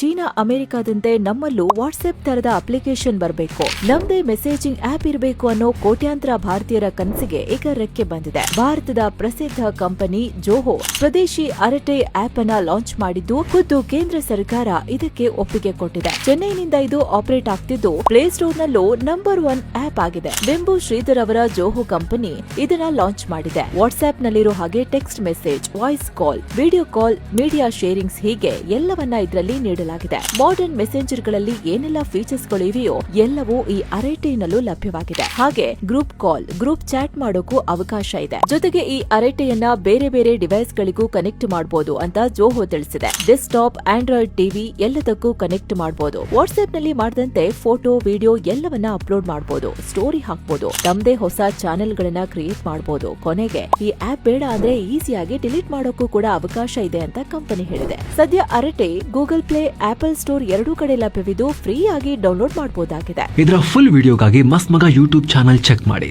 China ಅಮೆರಿಕಾದಂತೆ ನಮ್ಮಲ್ಲೂ WhatsApp ತರದ application ಬರಬೇಕು, ನಮ್ದೇ ಮೆಸೇಜಿಂಗ್ ಆಪ್ ಇರಬೇಕು ಅನ್ನೋ ಕೋಟ್ಯಾಂತರ ಭಾರತೀಯರ ಕನಸಿಗೆ ಈಗ ರೆಕ್ಕೆ ಬಂದಿದೆ. ಭಾರತದ ಪ್ರಸಿದ್ಧ ಕಂಪನಿ ಜೋಹೋ ಸ್ವದೇಶಿ ಅರಟೆ ಆಪ್ ಅನ್ನ ಲಾಂಚ್ ಮಾಡಿದ್ದು ಖುದ್ದು ಕೇಂದ್ರ ಸರ್ಕಾರ ಇದಕ್ಕೆ ಒಪ್ಪಿಗೆ ಕೊಟ್ಟಿದೆ. ಚೆನ್ನೈನಿಂದ ಇದು ಆಪರೇಟ್ ಆಗ್ತಿದ್ದು ಪ್ಲೇಸ್ಟೋರ್ ನಲ್ಲೂ ನಂಬರ್ 1 ಆಪ್ ಆಗಿದೆ. ಬೆಂಬು ಶ್ರೀಧರ್ ಅವರ ಜೋಹೋ ಕಂಪನಿ ಇದನ್ನ ಲಾಂಚ್ ಮಾಡಿದೆ. ವಾಟ್ಸ್ಆಪ್ ನಲ್ಲಿರೋ ಹಾಗೆ text message, voice call, video call, media sharings ಹೀಗೆ ಎಲ್ಲವನ್ನ ಇದರಲ್ಲಿ ನೀಡಲಾಗಿದೆ. ಮಾಡರ್ನ್ ಮೆಸೆಂಜರ್ ಗಳಲ್ಲಿ ಏನೆಲ್ಲ ಫೀಚರ್ಸ್ ಗಳು ಇವೆಯೋ ಎಲ್ಲವೂ ಈ ಅರೈಟೆನಲ್ಲೂ ಲಭ್ಯವಾಗಿದೆ. ಹಾಗೆ ಗ್ರೂಪ್ ಕಾಲ್, ಗ್ರೂಪ್ ಚಾಟ್ ಮಾಡೋಕು ಅವಕಾಶ ಇದೆ. ಜೊತೆಗೆ ಈ ಅರೈಟೆಯನ್ನ ಬೇರೆ ಬೇರೆ ಡಿವೈಸ್ ಗಳಿಗೂ ಕನೆಕ್ಟ್ ಮಾಡಬಹುದು ಅಂತ ಜೋಹೋ ತಿಳಿಸಿದೆ. ಡೆಸ್ಕ್ಟಾಪ್, ಆಂಡ್ರಾಯ್ಡ್ ಟಿವಿ ಎಲ್ಲದಕ್ಕೂ ಕನೆಕ್ಟ್ ಮಾಡಬಹುದು. ವಾಟ್ಸ್ಆಪ್ ನಲ್ಲಿ ಮಾಡದಂತೆ ಫೋಟೋ, ವಿಡಿಯೋ ಎಲ್ಲವನ್ನ ಅಪ್ಲೋಡ್ ಮಾಡಬಹುದು, ಸ್ಟೋರಿ ಹಾಕಬಹುದು, ತಮ್ಮದೇ ಹೊಸ ಚಾನೆಲ್ ಗಳನ್ನ ಕ್ರಿಯೇಟ್ ಮಾಡಬಹುದು. ಕೊನೆಗೆ ಈ ಆಪ್ ಬೇಡ ಅಂದ್ರೆ ಈಸಿಯಾಗಿ ಡಿಲೀಟ್ ಮಾಡೋಕು ಕೂಡ ಅವಕಾಶ ಇದೆ ಅಂತ ಕಂಪನಿ ಹೇಳಿದೆ. ಸದ್ಯ ಅರಟೆ ಗೂಗಲ್ ಪ್ಲೇ, ಆಪಲ್ ಸ್ಟೋರ್ ಎರಡೂ ಕಡೆ ಲಭ್ಯವಿದ್ದು ಫ್ರೀ ಆಗಿ ಡೌನ್ಲೋಡ್ ಮಾಡಬಹುದಾಗಿದೆ. ಇದರ ಫುಲ್ ವಿಡಿಯೋಗಾಗಿ ಮಸ್ತ್ ಮಗ ಯೂಟ್ಯೂಬ್ ಚಾನೆಲ್ ಚೆಕ್ ಮಾಡಿ.